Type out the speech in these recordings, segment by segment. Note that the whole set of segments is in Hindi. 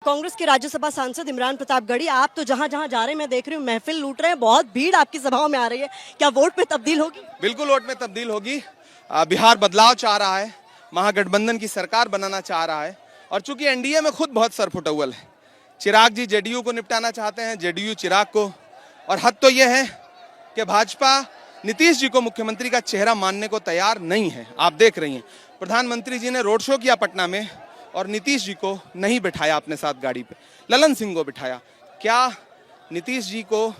कांग्रेस के राज्यसभा सांसद इमरान प्रतापगढ़ी, आप तो जहां जहां जा रहे हैं मैं देख रही हूँ महफिल लूट रहे हैं, बहुत भीड़ आपकी सभाओं में आ रही है, क्या वोट में तब्दील होगी? बिल्कुल वोट में तब्दील होगी। बिहार बदलाव चाह रहा है, महागठबंधन की सरकार बनाना चाह रहा है और चूंकि एनडीए में खुद बहुत सरफुटौल है। चिराग जी जेडीयू को निपटाना चाहते हैं, जेडीयू चिराग को, और हद तो यह है कि भाजपा नीतीश जी को मुख्यमंत्री का चेहरा मानने को तैयार नहीं है। आप देख रही हैं प्रधानमंत्री जी ने रोड शो किया पटना में और नीतीश जी को नहीं बिठाया अपने साथ गाड़ी पे, ललन सिंह को बिठाया। क्या नीतीश जी को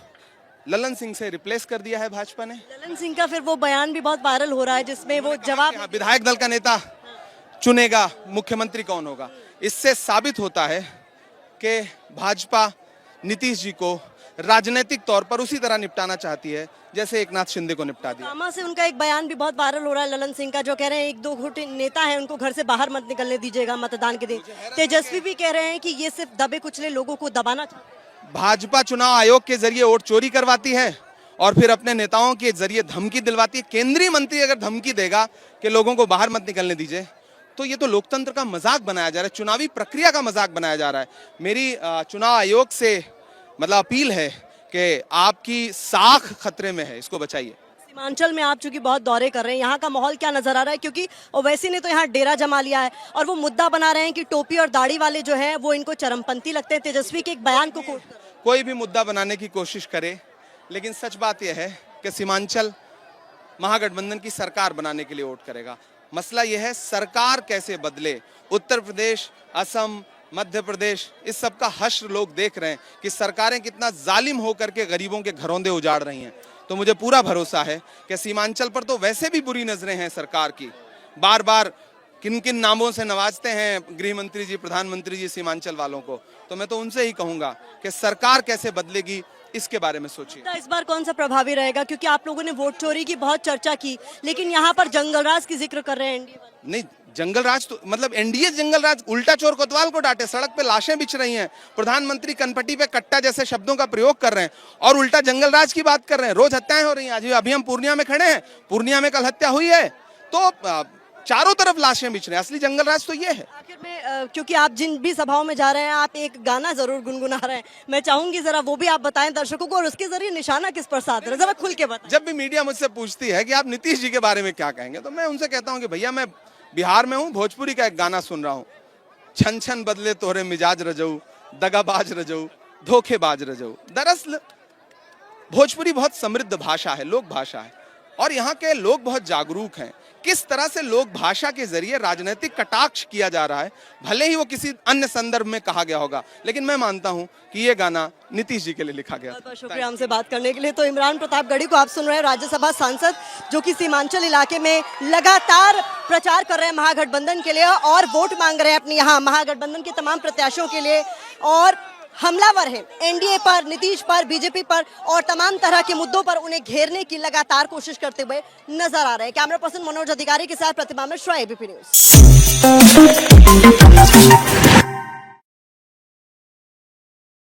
ललन सिंह से रिप्लेस कर दिया है भाजपा ने? ललन सिंह का फिर वो बयान भी बहुत वायरल हो रहा है जिसमें वो जवाब विधायक दल का नेता चुनेगा मुख्यमंत्री कौन होगा। इससे साबित होता है कि भाजपा नीतीश जी को राजनीतिक तौर पर उसी तरह निपटाना चाहती है जैसे एकनाथ शिंदे को निपटा दिया। कामा से उनका एक बयान भी बहुत वायरल हो रहा है ललन सिंह का, जो कह रहे हैं एक दो घुट नेता है उनको घर से बाहर मत निकलने दीजिएगा मतदान के दिन। तेजस्वी भी कह रहे हैं कि ये सिर्फ दबे कुचले लोगों को दबाना चाहते हैं। भाजपा चुनाव आयोग के जरिए वोट चोरी करवाती है और फिर अपने नेताओं के जरिए धमकी दिलवाती है। केंद्रीय मंत्री अगर धमकी देगा कि लोगों को बाहर मत निकलने दीजिए तो ये तो लोकतंत्र का मजाक बनाया जा रहा है, चुनावी प्रक्रिया का मजाक बनाया जा रहा है। मेरी चुनाव आयोग से मतलब अपील है कि आपकी साख खतरे में है, इसको बचाइए। सीमांचल में आप चूंकि बहुत दौरे कर रहे हैं, यहाँ का माहौल क्या नजर आ रहा है? क्योंकि ओवैसी ने तो यहाँ डेरा जमा लिया है और वो मुद्दा बना रहे हैं कि टोपी और दाढ़ी वाले जो है वो इनको चरमपंथी लगते हैं। तेजस्वी के एक बयान को कोट कोई भी मुद्दा बनाने की कोशिश करे, लेकिन सच बात यह है कि सीमांचल महागठबंधन की सरकार बनाने के लिए वोट करेगा। मसला यह है सरकार कैसे बदले। उत्तर प्रदेश, असम, मध्य प्रदेश, इस सब का हश्र लोग देख रहे हैं कि सरकारें कितना जालिम होकर के गरीबों के घरौंदे उजाड़ रही हैं। तो मुझे पूरा भरोसा है कि सीमांचल पर तो वैसे भी बुरी नजरें हैं सरकार की। बार बार किन किन नामों से नवाजते हैं गृह मंत्री जी, प्रधानमंत्री जी सीमांचल वालों को, तो मैं तो उनसे ही कहूंगा कि सरकार कैसे बदलेगी इसके बारे में सोचिए। इस बार कौन सा प्रभावी रहेगा? क्योंकि आप लोगों ने वोट चोरी की बहुत चर्चा की, लेकिन यहाँ पर जंगलराज की जिक्र कर रहे हैं एनडीए वाले। नहीं, जंगलराज तो मतलब एनडीए जंगलराज, उल्टा चोर कोतवाल को डांटे, सड़क पे लाशें बिछ रही हैं, प्रधानमंत्री कनपट्टी पे कट्टा जैसे शब्दों का प्रयोग कर रहे हैं और उल्टा जंगलराज की बात कर रहे हैं। रोज हत्याएं हो रही हैं। आज अभी हम पूर्णिया में खड़े हैं, पूर्णिया में कल हत्या हुई है, तो चारों तरफ लाशें बिछ रहे हैं। असली जंगलराज तो ये है। आखिर में क्योंकि आप जिन भी सभाओं में जा रहे हैं आप एक गाना जरूर गुनगुना रहे हैं, मैं चाहूंगी जरा वो भी आप बताएं दर्शकों को और उसके जरिए निशाना किस पर साध रहे हैं, जरा खुल के बताएं। जब भी मीडिया मुझसे पूछती है कि आप नीतीश जी के बारे में क्या कहेंगे, तो मैं उनसे कहता हूं कि भैया मैं बिहार में हूं, भोजपुरी का एक गाना सुन रहा हूं। छन छन बदले तोहरे मिजाज रजऊ, दगाबाज रजऊ, धोखेबाज रजऊ। दरअसल भोजपुरी बहुत समृद्ध भाषा है, लोक भाषा है और यहाँ के लोग बहुत जागरूक हैं। किस तरह से लोक भाषा के जरिए राजनीतिक कटाक्ष किया जा रहा है, भले ही वो किसी अन्य संदर्भ में कहा गया होगा, लेकिन मैं मानता हूं कि ये गाना नीतीश जी के लिए लिखा गया। बहुत शुक्रिया हमसे बात करने के लिए। तो इमरान प्रतापगढ़ी को आप सुन रहे हैं, राज्यसभा सांसद जो कि सीमांचल इलाके में लगातार प्रचार कर रहे हैं महागठबंधन के लिए और वोट मांग रहे हैं अपनी यहाँ महागठबंधन के तमाम प्रत्याशियों के लिए, और हमलावर है एनडीए पर, नीतीश पर, बीजेपी पर और तमाम तरह के मुद्दों पर उन्हें घेरने की लगातार कोशिश करते हुए नजर आ रहे हैं। कैमरा पर्सन मनोज अधिकारी के साथ प्रतिमा मिश्रा, एबीपी न्यूज।